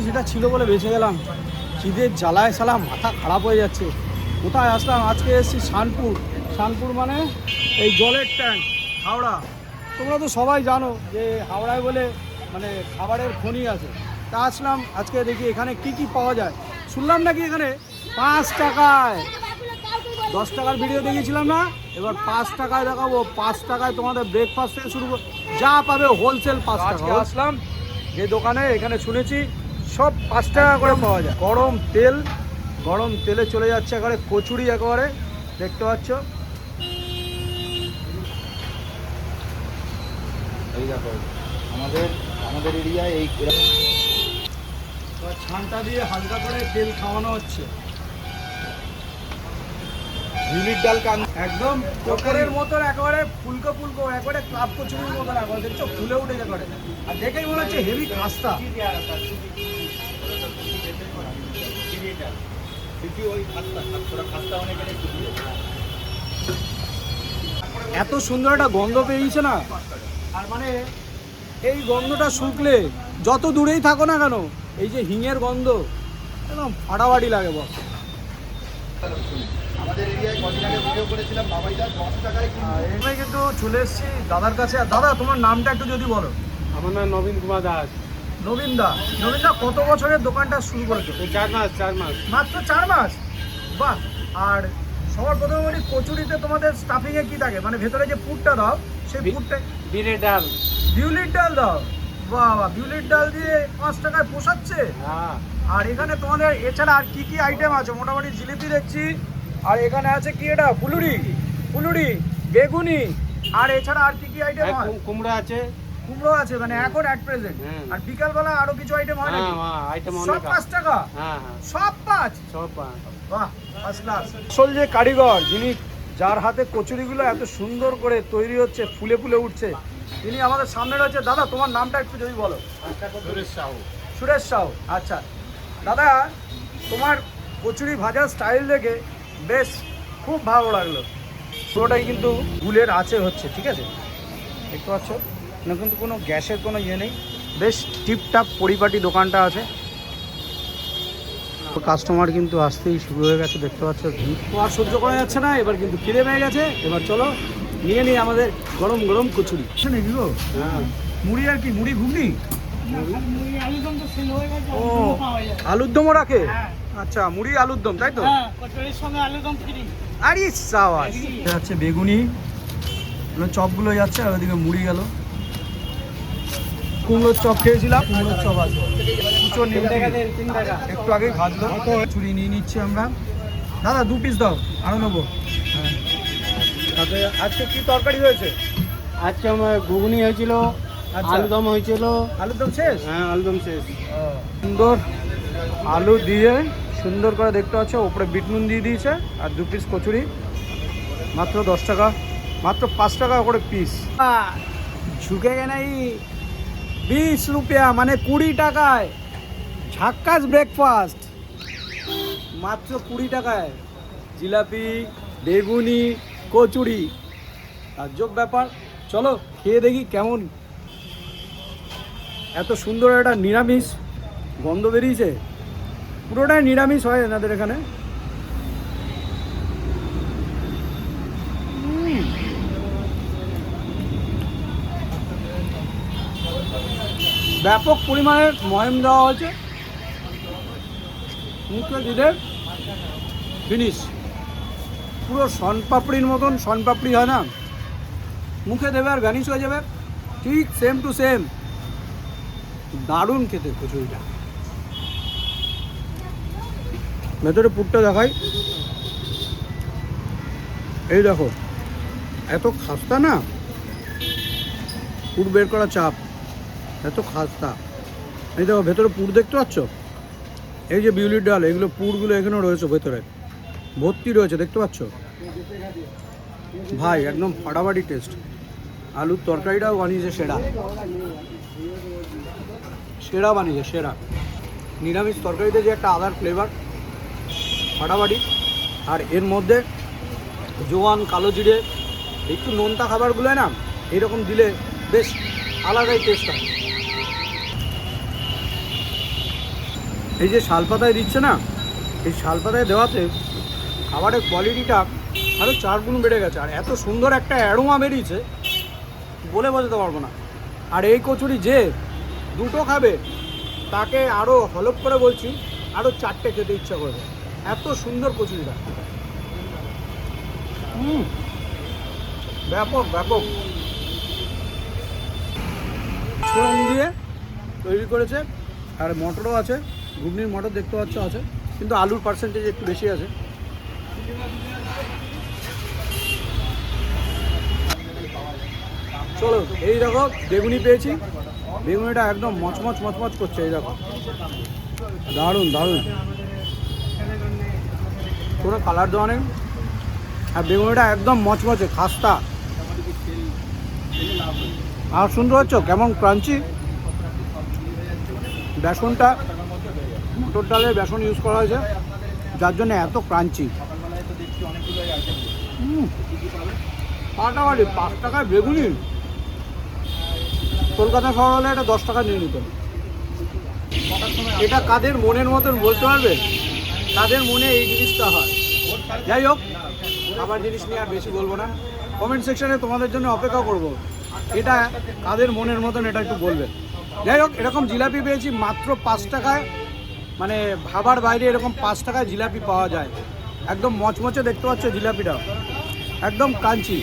সেটা ছিল বলে বেঁচে গেলাম। খিদের জ্বালায় সালা মাথা খারাপ হয়ে যাচ্ছে। কোথায় আসলাম? আজকে এসেছি শানপুর। শানপুর মানে এই জলের ট্যাঙ্ক, হাওড়া। তোমরা তো সবাই জানো যে হাওড়ায় বলে মানে খাবারের খনি আছে। তা আসলাম আজকে, দেখি এখানে কি কি পাওয়া যায়। শুনলাম নাকি এখানে 5 টাকায়, 10 টাকার ভিডিও দেখিয়েছিলাম না, এবার 5 টাকায় দেখাবো। 5 টাকায় তোমাদের ব্রেকফাস্ট থেকে শুরু করে যা পাবে হোলসেল 5 টাকা। আসলাম যে দোকানে, এখানে শুনেছি সব 5 টাকা করে পাওয়া যায়। গরম তেল, গরম তেলে চলে যাচ্ছে একেবারে কচুরি, একেবারে দেখতে পাচ্ছ। এই দেখো আমাদের এরিয়ায় এই ছানটা দিয়ে হালকা করে তেল খাওয়ানো হচ্ছে। মিনিট ডাল কান একদম চোখের মতন একেবারে ফুলকো ফুলকো, একেবারে ক্লাব কচুরির মতন একেবারে দেখছো, ফুলে উঠেছে করে। আর দেখেই মনে হচ্ছে হেভি খাস্তা। এত সুন্দর একটা গন্ধ পেয়েছে না, আর মানে এই গন্ধটা শুকলে যত দূরেই থাকো না কেন, এই যে হিঙের গন্ধ একদম ফাটাফাটি লাগে। বল, আমাদের এরিয়ায় কদিন আগে ভিডিও করেছিলাম বাবাইদা 10 টাকায় এখানে কিন্তু চলে এসেছি দাদার কাছে। আর দাদা, তোমার নামটা একটু যদি বলো। আমার নাম নবীন কুমার দাস। নবীন দা। নবীন দা কত বছরের দোকানটা শুরু করেছো? 4 মাস। মাত্র 4 মাস? বাহ। আর সবার প্রথমে বলি, কচুরিতে তোমাদের স্টাফিং এ কি থাকে, মানে ভেতরে যে পুরটা দাও সেই পুরটা? বিউলির ডাল। বিউলির ডাল দাও? বাহ বাহ, বিউলির ডাল দিয়ে 5 টাকায় পোষাচ্ছে। হ্যাঁ। আর এখানে তোমাদের এছাড়া আর কি কি আইটেম আছে? মোটামুটি জিলিপি দেখছি, আর এখানে আছে কি এটা, ফুলুরি, বেগুনি, আর এছাড়া আর কি কি আইটেম হয়? কুমড়া আছে। কুমড়ো আছে, মানে এখন অ্যাট প্রেজেন্ট। আর বিকালবেলা আরো কিছু আইটেম হয় নাকি? হ্যাঁ, আইটেম সব অনেক। 5 টাকা? হ্যাঁ, সব 5? সব 5। বাহ, ফার্স্ট ক্লাস। আসল যে কারিগর, যিনি যার হাতে কচুরিগুলো এত সুন্দর করে তৈরি হচ্ছে, ফুলে ফুলে উঠছে, তিনি আমাদের সামনে রয়েছে। দাদা, তোমার নামটা একটু যদি বলো। সুরেশ সাহু। আচ্ছা দাদা, তোমার কচুরি ভাজার স্টাইল দেখে বেশ খুব ভালো লাগলো। পুরোটাই কিন্তু গুলের আছে হচ্ছে, ঠিক আছে, দেখতে পাচ্ছ না, কিন্তু কোনো গ্যাসের কোনো ইয়ে নেই। বেশ টিপটাপ পরিপাটি দোকানটা আছে। কাস্টমার কিন্তু আসতেই শুরু হয়ে গেছে, দেখতে পাচ্ছ। তো আর সহ্য করা যাচ্ছে না, এবার কিন্তু খিদে পেয়ে গেছে। এবার চলো নিয়ে নিই আমাদের গরম গরম কচুরি। নাকি গো? হ্যাঁ। মুড়ি আর কি, মুড়ি ঘুগনি? ও, আলুর দমও রাখে? আচ্ছা, মুড়ি আলুর দম, তাই তো? আরে সাবাস। যাচ্ছে বেগুনি, চপগুলো যাচ্ছে, আর ওদিকে মুড়ি গেল। কুমড়োর চপ খেয়েছিলাম, কুমড়োর চপ আছে। একটু আগে ভাজলো। চুরি নিয়ে নিচ্ছি আমরা। দাদা 2 পিস দাও, আরো নেবো। হ্যাঁ, তাতে আজকে কি তরকারি হয়েছে? আজকে আমার ঘুগনি হয়েছিল, আচ্ছা। আলুদম হয়েছিল। আলুর দম শেষ? হ্যাঁ, আলুদম শেষ। সুন্দর আলু দিয়ে সুন্দর করে দেখতে পাচ্ছ, ওপরে বিট নুন দিয়ে দিয়েছে। আর 2 পিস কচুরি, মাত্র 10 টাকা, মাত্র 5 টাকা করে পিস। ঝুঁকে গে নাই 20 রুপিয়া, মানে 20 টাকায় ঝাক্কাস ব্রেকফাস্ট, মাত্র 20 টাকায়। জিলাপি, বেগুনি, কচুরি, তাজ্জব ব্যাপার। চলো খেয়ে দেখি কেমন। এত সুন্দর একটা নিরামিষ গন্ধ বেরিয়েছে। পুরোটাই নিরামিষ হয় এনাদের এখানে। ব্যাপক পরিমাণে ময়ম দেওয়া হয়েছে, মুখে দিলে ফিনিশ। পুরো শনপাপড়ির মতন, শনপাপড়ি হয় না, মুখে দেবে আর ভ্যানিশ হয়ে যাবে, ঠিক সেম টু সেম। দারুণ খেতে কচুরিটা। ভেতরে পুরটা দেখাই, এই দেখো, এত খাস্তা না, পুর বের করা চাপ, এত খাস্তা। এই দেখো ভেতরে পুর দেখতে পাচ্ছ, এই যে বিউলির ডাল, এগুলো পুরগুলো এখানেও রয়েছে, ভেতরে ভর্তি রয়েছে, দেখতে পাচ্ছ ভাই, একদম ফাটাফাটি টেস্ট। আলুর তরকারিটাও বানিয়েছে সেরা, সেরা বানিয়েছে, সেরা। নিরামিষ তরকারিতে যে একটা আদার ফ্লেভার, ফাটাফাটি। আর এর মধ্যে জোয়ান, কালো জিরে, একটু নোনতা খাবারগুলো না এরকম দিলে বেশ আলাদাই টেস্ট হয়। এই যে শালপাতায় দিচ্ছে না, এই শালপাতায় দেওয়াতে খাবারের কোয়ালিটিটা আরও 4 গুণ বেড়ে গেছে। আর এত সুন্দর একটা অ্যারোমা বেরিয়েছে, বলে বোঝাতে পারবো না। আর এই কচুরি যে দুটো খাবে তাকে আরও হলপ করে বলছি আরও 4টে খেতে ইচ্ছা করবে, এত সুন্দর কচুরিটা। ব্যাপক ব্যাপক ফোড়ন দিয়ে তৈরি করেছে। আর মটরও আছে, ঘুগনির মটর দেখতে পাচ্ছ আছে, কিন্তু আলুর পার্সেন্টেজ একটু বেশি আছে। চলো এই দেখো বেগুনি পেয়েছি, বেগুনিটা একদম মচমচ মচমচ করছে, এই দেখো দারুণ দারুণ, কোনো কালার দেওয়া নেই। আর বেগুনিটা একদম মচমচে খাস্তা, আর সুন্দর হচ্ছে কেমন ক্রাঞ্চি। বেসনটা মটর ডালের বেসন ইউজ করা হয়েছে, যার জন্য এত ক্রাঞ্চি। ফাটাফাটি 5 টাকায় বেগুনি, কলকাতা শহর হলে এটা 10 টাকা নিয়ে নিত। এটা কাদের মনের মতন বলতে পারবে, তাদের মনে এই জিনিসটা হয়। যাই হোক, খাবার জিনিস নিয়ে আর বেশি বলবো না, কমেন্ট সেকশনে তোমাদের জন্য অপেক্ষা করব, এটা কাদের মনের মতন এটা একটু বলবে। যাই হোক, এরকম জিলাপি পেয়েছি মাত্র 5 টাকায়, মানে ভাবার বাইরে এরকম 5 টাকায় জিলাপি পাওয়া যায়। একদম মচমচে দেখতে পাচ্ছ জিলাপিটা, একদম কাঞ্চি।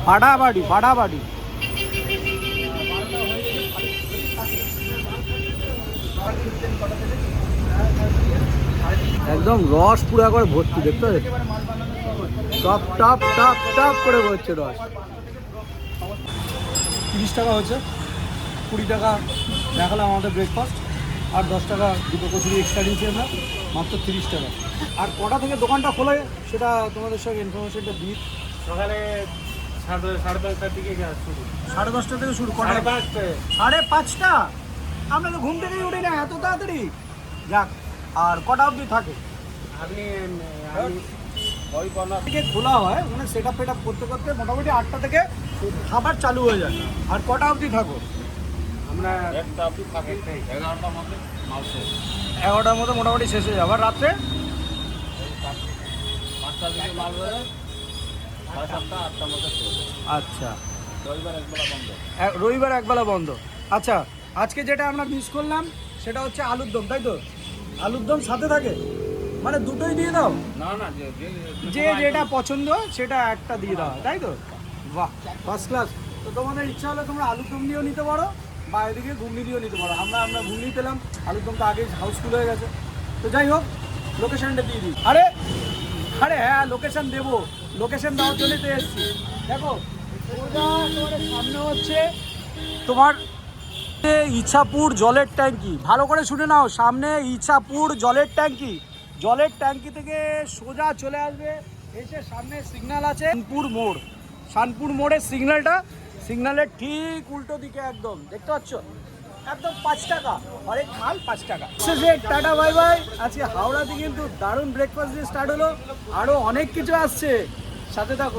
ফাটাফাটি ফাটাফাটি। একদম রস পুরা করে ভর্তি, দেখতে টপ টপ টপ টপ করে ভরছে রস। 30 টাকা হচ্ছে, 20 টাকা দেখালাম আমাদের ব্রেকফাস্ট, আর 10 টাকা দুটো কচুরি এক্সট্রা দিয়েছি আমরা, মাত্র 30 টাকা। আর কটা থেকে দোকানটা খোলে সেটা তোমাদের সঙ্গে ইনফরমেশনটা দিই। সকালে 5:30টার দিকে শুরু, 10:30 থেকে শুরু, কটা? 5:30। আমরা তো ঘুম থেকেই উঠি না এত তাড়াতাড়ি। যাক, আর কটা অবধি থাকে? আপনি ওই থেকে খোলা হয়, মানে সেট আপ ফেট আপ করতে করতে মোটামুটি 8টা থেকে খাবার চালু হয়ে যায়। আর কটা অবধি থাকো? আমরা 11টার মধ্যে মোটামুটি শেষ হয়ে যাবে। আর রাত্রে 5টা থেকে মাল বেরোয়, 7:30 8টার মধ্যে শেষ। আচ্ছা, রবিবার একবেলা বন্ধ। রবিবার একবেলা বন্ধ। আচ্ছা, আজকে যেটা আমরা মিস করলাম সেটা হচ্ছে আলুর দম, তাই তো? আলুর দম সাথে থাকে, মানে দুটোই দিয়ে দাও? না না, যে যেটা পছন্দ সেটা একটা দিয়ে দাও, তাই তো? বাহ, ফার্স্ট ক্লাস। তো তোমাদের ইচ্ছা হলে তোমরা আলুর দম দিয়েও নিতে পারো, বা এদিকে ঘুগনি দিয়েও নিতে পারো। আমরা ঘুগনি পেলাম, আলুর দমটা আগেই হাউসফুল হয়ে গেছে। তো যাই হোক, লোকেশনটা দিয়ে দিই। আরে হ্যাঁ, লোকেশন দেবো, লোকেশন দেওয়ার জন্যই তো এসছি। দেখো তোমাদের সামনে হচ্ছে তোমার ইছাপুর জলের ট্যাঙ্কি। ভালো করে শুনে নাও, সামনে ইছাপুর জলের ট্যাঙ্কি। জলের ট্যাঙ্কি থেকে সোজা চলে আসবে, এসে সামনে সিগন্যাল আছে শানপুর মোড়ের সিগন্যালের ঠিক উল্টো দিকে একদম দেখতে পাচ্ছ, একদম 5 টাকা হরেক মাল 5 টাকা। Tata bye bye. আজকে হাওড়াতে কিন্তু দারুণ ব্রেকফাস্ট দিয়ে স্টার্ট হলো, আরও অনেক কিছু আসছে, সাথে থাকো।